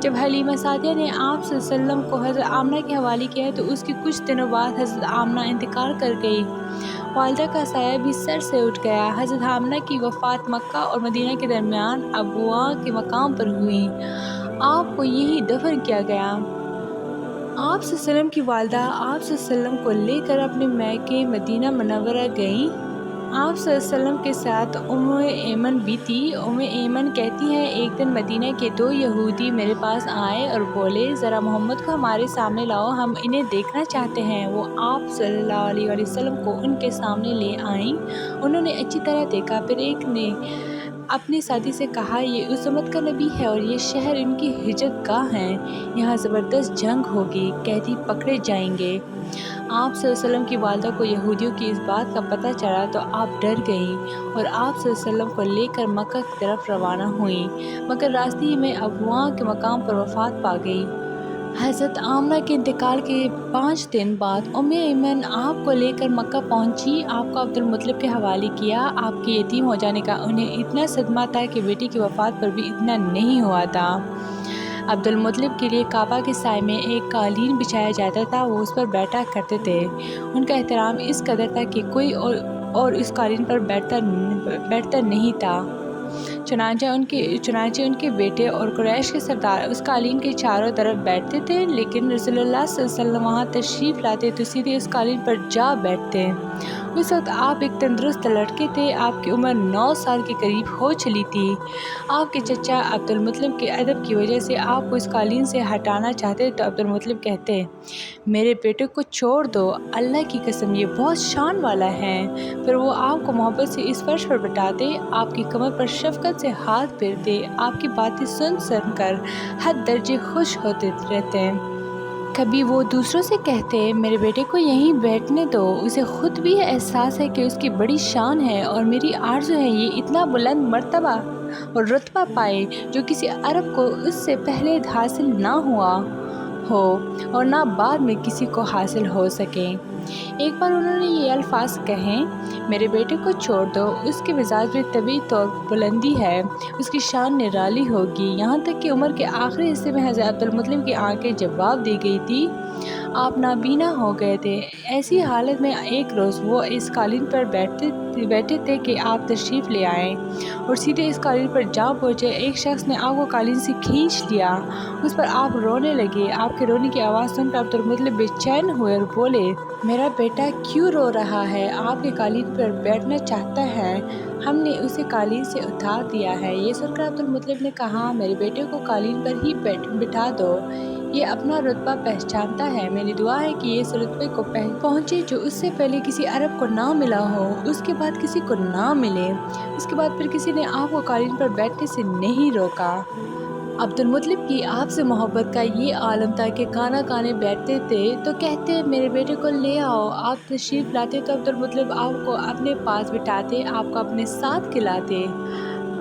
جب حلیمہ سعدیہ نے آپ صلی اللہ علیہ وسلم کو حضرت آمنہ کے حوالے کیا تو اس کے کچھ دنوں بعد حضرت آمنہ انتقال کر گئی۔ والدہ کا سایہ بھی سر سے اٹھ گیا۔ حضرت آمنہ کی وفات مکہ اور مدینہ کے درمیان ابواء کے مقام پر ہوئی۔ آپ کو یہیں دفن کیا گیا۔ آپ صلی اللہ علیہ وسلم کی والدہ آپ صلی اللہ علیہ وسلم کو لے کر اپنے میکے مدینہ منورہ گئیں۔ آپ صلی اللہ علیہ وسلم کے ساتھ ایمن بھی تھی۔ ایمن کہتی ہیں ایک دن مدینہ کے 2 یہودی میرے پاس آئے اور بولے ذرا محمد کو ہمارے سامنے لاؤ، ہم انہیں دیکھنا چاہتے ہیں۔ وہ آپ صلی اللہ علیہ وسلم کو ان کے سامنے لے آئیں۔ انہوں نے اچھی طرح دیکھا، پھر ایک نے اپنے ساتھی سے کہا یہ اس امت کا نبی ہے اور یہ شہر ان کی ہجرت گاہ ہے، یہاں زبردست جنگ ہوگی، قیدی پکڑے جائیں گے۔ آپ صلی اللہ علیہ وسلم کی والدہ کو یہودیوں کی اس بات کا پتہ چلا تو آپ ڈر گئیں اور آپ صلی اللہ علیہ وسلم کو لے کر مکہ کی طرف روانہ ہوئیں، مگر راستے ہی میں ابواء کے مقام پر وفات پا گئی۔ حضرت آمنہ کے انتقال کے 5 دن بعد ایمن آپ کو لے کر مکہ پہنچی۔ آپ کو عبدالمطلب کے حوالے کیا۔ آپ کے یتیم ہو جانے کا انہیں اتنا صدمہ تھا کہ بیٹی کی وفات پر بھی اتنا نہیں ہوا تھا۔ عبدالمطلب کے لیے کعبہ کے سائے میں ایک قالین بچھایا جاتا تھا، وہ اس پر بیٹھا کرتے تھے۔ ان کا احترام اس قدر تھا کہ کوئی اور اس قالین پر بیٹھتا نہیں تھا۔ چنانچہ ان کے بیٹے اور قریش کے سردار اس قالین کے چاروں طرف بیٹھتے تھے، لیکن رسول اللہ صلی اللہ علیہ وسلم وہاں تشریف لاتے تو سیدھے اس قالین پر جا بیٹھتے۔ اس وقت آپ ایک تندرست لڑکے تھے، آپ کی عمر 9 سال کے قریب ہو چلی تھی۔ آپ کے چچا عبدالمطلب کے ادب کی وجہ سے آپ کو اس قالین سے ہٹانا چاہتے تو عبدالمطلب کہتے میرے بیٹے کو چھوڑ دو، اللہ کی قسم یہ بہت شان والا ہے۔ پھر وہ آپ کو محبت سے اس فرش پر بٹھاتے، آپ کی کمر پر شفقت سے ہاتھ پھیرتے، آپ کی باتیں سن کر حد درجے خوش ہوتے رہتے۔ کبھی وہ دوسروں سے کہتے میرے بیٹے کو یہیں بیٹھنے دو، اسے خود بھی احساس ہے کہ اس کی بڑی شان ہے اور میری آرزو ہے یہ اتنا بلند مرتبہ اور رتبہ پائے جو کسی عرب کو اس سے پہلے حاصل نہ ہوا ہو اور نہ بعد میں کسی کو حاصل ہو سکے۔ ایک بار انہوں نے یہ الفاظ کہیں میرے بیٹے کو چھوڑ دو، اس کے مزاج میں طبعی طور بلندی ہے، اس کی شان نرالی ہوگی۔ یہاں تک کہ عمر کے آخری حصے میں حضرت عبدالمطلب کی آنکھیں جواب دی گئی تھی، آپ نابینا ہو گئے تھے۔ ایسی حالت میں ایک روز وہ اس قالین پر بیٹھے تھے کہ آپ تشریف لے آئے اور سیدھے اس قالین پر جا پہنچے۔ ایک شخص نے آپ کو قالین سے کھینچ لیا، اس پر آپ رونے لگے۔ آپ کے رونے کی آواز سن کر عبدالمطلب بے چین ہوئے اور بولے میرا بیٹا کیوں رو رہا ہے؟ آپ کے قالین پر بیٹھنا چاہتا ہے، ہم نے اسے قالین سے اتار دیا ہے۔ یہ سن کر عبدالمطلب نے کہا میرے بیٹے کو قالین پر ہی بٹھا دو، یہ اپنا رتبہ پہچانتا ہے۔ میری دعا ہے کہ یہ اس رتبے کو پہنچے جو اس سے پہلے کسی عرب کو نہ ملا ہو، اس کے بعد کسی کو نہ ملے۔ اس کے بعد پھر کسی نے آپ کو قالین پر بیٹھنے سے نہیں روکا۔ عبدالمطلب کی آپ سے محبت کا یہ عالم تھا کہ کانا کانے بیٹھتے تھے تو کہتے میرے بیٹے کو لے آؤ۔ آپ تشریف لاتے تو عبدالمطلب آپ کو اپنے پاس بٹھاتے، آپ کو اپنے ساتھ کھلاتے۔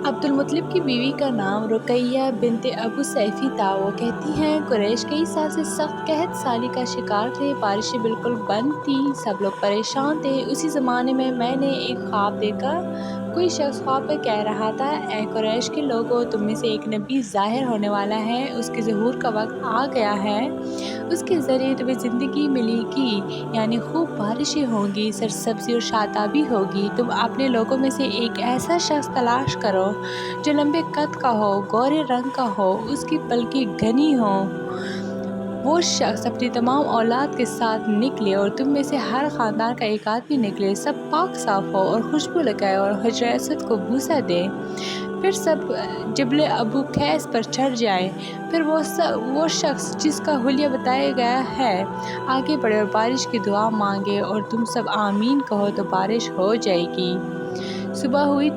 عبدالمطلب کی بیوی کا نام رقیہ بنت ابو سیفی تھا۔ وہ کہتی ہیں قریش کئی سال سے سخت قحط سالی کا شکار تھے، بارشیں بالکل بند تھیں، سب لوگ پریشان تھے۔ اسی زمانے میں نے ایک خواب دیکھا، کوئی شخص خواب میں کہہ رہا تھا اے قریش کے لوگوں، تم میں سے ایک نبی ظاہر ہونے والا ہے، اس کے ظہور کا وقت آ گیا ہے، اس کے ذریعے تمہیں زندگی ملے گی، یعنی خوب بارشیں ہوں گی، سرسبزی اور شادابی ہوگی۔ تم اپنے لوگوں میں سے ایک ایسا شخص تلاش کرو جو لمبے قد کا ہو، گورے رنگ کا ہو، اس کی پلکیں گھنی ہوں۔ وہ شخص اپنی تمام اولاد کے ساتھ نکلے اور تم میں سے ہر خاندان کا ایک آدمی نکلے، سب پاک صاف ہو اور خوشبو لگائے اور حجر اسود کو بوسہ دے، پھر سب جبل ابو قیس پر چڑھ جائیں۔ پھر وہ شخص جس کا حلیہ بتایا گیا ہے آگے بڑھے اور بارش کی دعا مانگے اور تم سب آمین کہو تو بارش ہو جائے گی۔ صبح ہوئی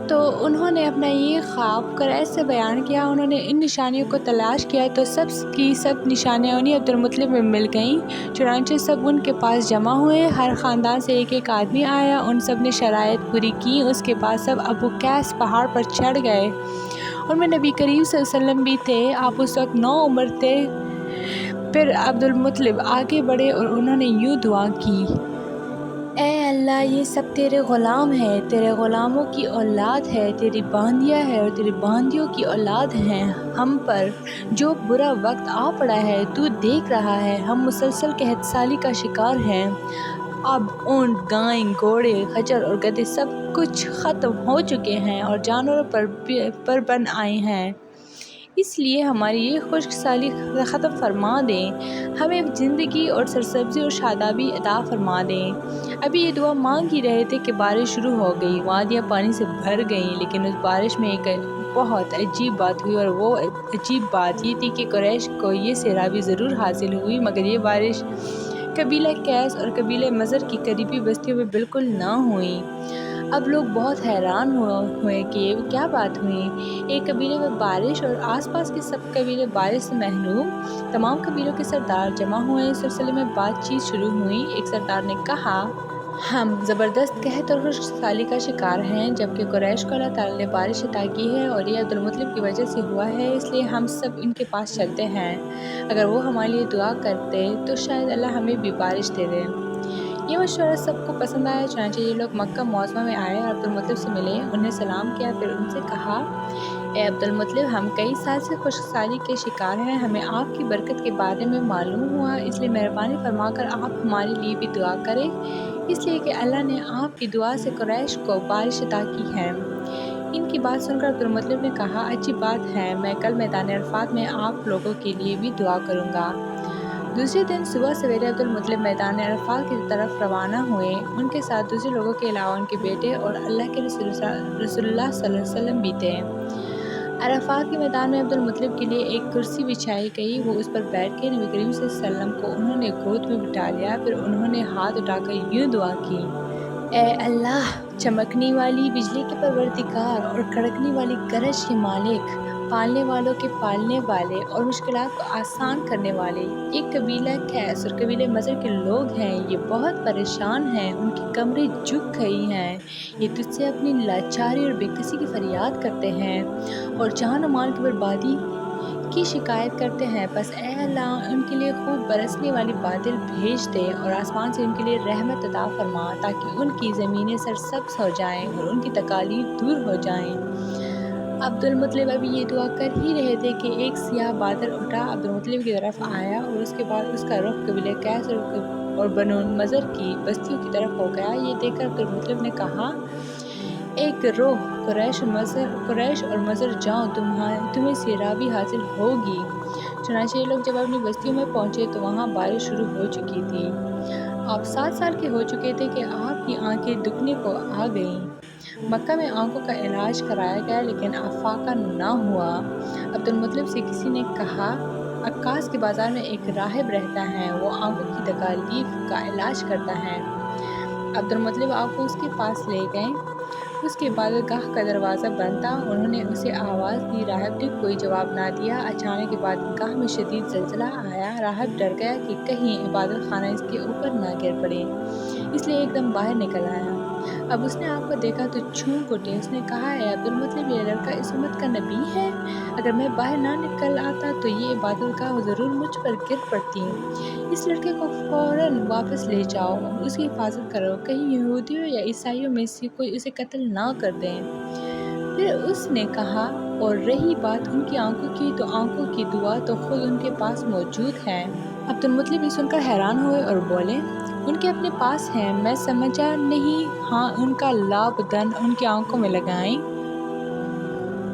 تو انہوں نے اپنا یہ خواب قریش سے بیان کیا۔ انہوں نے ان نشانیوں کو تلاش کیا تو سب کی سب نشانیاں انہیں عبدالمطلب میں مل گئیں۔ چنانچہ سب ان کے پاس جمع ہوئے، ہر خاندان سے ایک آدمی آیا، ان سب نے شرائط پوری کی۔ اس کے بعد سب ابو قیس پہاڑ پر چڑھ گئے، ان میں نبی کریم صلی اللہ علیہ وسلم بھی تھے، آپ اس وقت نوعمر تھے۔ پھر عبدالمطلب آگے بڑھے اور انہوں نے یوں دعا کی اے اللہ یہ سب تیرے غلام ہیں، تیرے غلاموں کی اولاد ہے، تیری باندیاں ہے اور تیری باندیوں کی اولاد ہیں۔ ہم پر جو برا وقت آ پڑا ہے تو دیکھ رہا ہے، ہم مسلسل قحط سالی کا شکار ہیں۔ اب اونٹ، گائیں، گھوڑے، خچر اور گدھے سب کچھ ختم ہو چکے ہیں اور جانوروں پر بن آئے ہیں، اس لیے ہماری یہ خشک سالی ختم فرما دیں، ہمیں زندگی اور سرسبزی اور شادابی عطا فرما دیں۔ ابھی یہ دعا مانگ ہی رہے تھے کہ بارش شروع ہو گئی، وادیاں پانی سے بھر گئیں، لیکن اس بارش میں ایک بہت عجیب بات ہوئی، اور وہ عجیب بات یہ تھی کہ قریش کو یہ سیرابی ضرور حاصل ہوئی، مگر یہ بارش قبیلہ قیس اور قبیلہ مضر کی قریبی بستیوں میں بالکل نہ ہوئی۔ اب لوگ بہت حیران ہوئے کہ یہ کیا بات ہوئی۔ ایک قبیلے میں بارش اور آس پاس کے سب قبیلے بارش سے محروم۔ تمام قبیلوں کے سردار جمع ہوئے، اس سلسلے میں بات چیت شروع ہوئی۔ ایک سردار نے کہا، ہم زبردست قحط اور خشک سالی کا شکار ہیں، جبکہ قریش کو اللہ تعالیٰ نے بارش عطا کی ہے اور یہ عبدالمطلب کی وجہ سے ہوا ہے، اس لیے ہم سب ان کے پاس چلتے ہیں۔ اگر وہ ہمارے لیے دعا کرتے تو شاید اللہ ہمیں بھی بارش دے دے۔ یہ مشورہ سب کو پسند آیا، چنانچہ یہ لوگ مکہ معظمہ میں آئے اور عبدالمطلب سے ملے، انہیں سلام کیا، پھر ان سے کہا، اے عبدالمطلب، ہم کئی سال سے خشک سالی کے شکار ہیں، ہمیں آپ کی برکت کے بارے میں معلوم ہوا، اس لیے مہربانی فرما کر آپ ہمارے لیے بھی دعا کریں، اس لیے کہ اللہ نے آپ کی دعا سے قریش کو بارش عطا کی ہے۔ ان کی بات سن کر عبدالمطلب نے کہا، اچھی بات ہے، میں کل میدان عرفات میں آپ لوگوں کے لیے بھی دعا کروں گا۔ دوسرے دن صبح سویرے عبدالمطلب میدان عرفات کی طرف روانہ ہوئے، ان کے ساتھ دوسرے لوگوں کے علاوہ ان کے بیٹے اور اللہ کے رسول اللہ صلی اللہ علیہ وسلم بھی تھے۔ عرفات کے میدان میں عبدالمطلب کے لیے ایک کرسی بچھائی گئی، وہ اس پر بیٹھ کے نبی کریم صلی اللہ علیہ وسلم کو انہوں نے گود میں بٹھا لیا، پھر انہوں نے ہاتھ اٹھا کر یوں دعا کی، اے اللہ، چمکنے والی بجلی کے پروردگار اور کڑکنے والی گرج کے مالک، پالنے والوں کے پالنے والے اور مشکلات کو آسان کرنے والے، یہ قبیلہ قیس اور قبیلہ مضر کے لوگ ہیں، یہ بہت پریشان ہیں، ان کی کمریں جھک گئی ہیں، یہ تجھ سے اپنی لاچاری اور بے کسی کی فریاد کرتے ہیں اور جان و مال کی بربادی کی شکایت کرتے ہیں، بس اے اللہ ان کے لیے خوب برسنے والی بادل بھیج دے اور آسمان سے ان کے لیے رحمت عطا فرما، تاکہ ان کی زمینیں سرسبز ہو جائیں اور ان کی تکالیف دور ہو جائیں۔ عبدالمطلب ابھی یہ دعا کر ہی رہے تھے کہ ایک سیاہ بادل اٹھا عبدالمطلب کی طرف آیا اور اس کے بعد اس کا رخ قبیلہ قیس اور بنو مضر کی بستیوں کی طرف ہو گیا۔ یہ دیکھ کر عبدالمطلب نے کہا، ایک روح قریش اور مضر جاؤ، تمہیں سیرابی حاصل ہوگی۔ چنانچہ یہ لوگ جب اپنی بستیوں میں پہنچے تو وہاں بارش شروع ہو چکی تھی۔ آپ 7 سال کے ہو چکے تھے کہ آپ کی آنکھیں دکھنے کو آ گئیں۔ مکہ میں آنکھوں کا علاج کرایا گیا لیکن افاقہ نہ ہوا۔ عبدالمطلب سے کسی نے کہا، عکاس کے بازار میں ایک راہب رہتا ہے، وہ آنکھوں کی تکالیف کا علاج کرتا ہے۔ عبدالمطلب آپ کو اس کے پاس لے گئے۔ اس کے بعد گاہ کا دروازہ بند تھا، انہوں نے اسے آواز دی، راہب نے کوئی جواب نہ دیا۔ اچانک عبادت گاہ میں شدید زلزلہ آیا، راہب ڈر گیا کہ کہیں عبادت خانہ اس کے اوپر نہ گر پڑے، اس لیے ایک دم باہر نکل آیا۔ اب اس نے آپ کو دیکھا تو چونک اٹھے، اس نے کہا، اے عبدالمطلب، یہ لڑکا اس امت کا نبی ہے، اگر میں باہر نہ نکل آتا تو یہ عبادت گاہ ضرور مجھ پر گر پڑتی۔ اس لڑکے کو فوراً واپس لے جاؤ اور اس کی حفاظت کرو، کہیں یہودیوں یا عیسائیوں میں سے کوئی اسے قتل نہ کر دے۔ پھر اس نے کہا، اور رہی بات ان کی آنکھوں کی، تو آنکھوں کی دوا تو خود ان کے پاس موجود ہے۔ عبدالمطلب یہ سن کر حیران ہوئے اور بولے، ان کے اپنے پاس ہیں؟ میں سمجھا نہیں۔ ہاں، ان کا لابدن ان کی آنکھوں میں لگائیں۔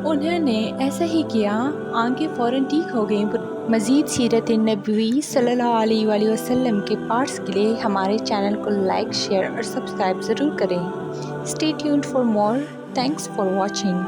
انہوں نے ایسا ہی کیا، آنکھیں فوراً ٹھیک ہو گئیں۔ مزید سیرت نبوی صلی اللہ علیہ وآلہ وسلم کے پارٹس کے لیے ہمارے چینل کو لائک، شیئر اور سبسکرائب ضرور کریں۔ Stay tuned for more. Thanks for watching.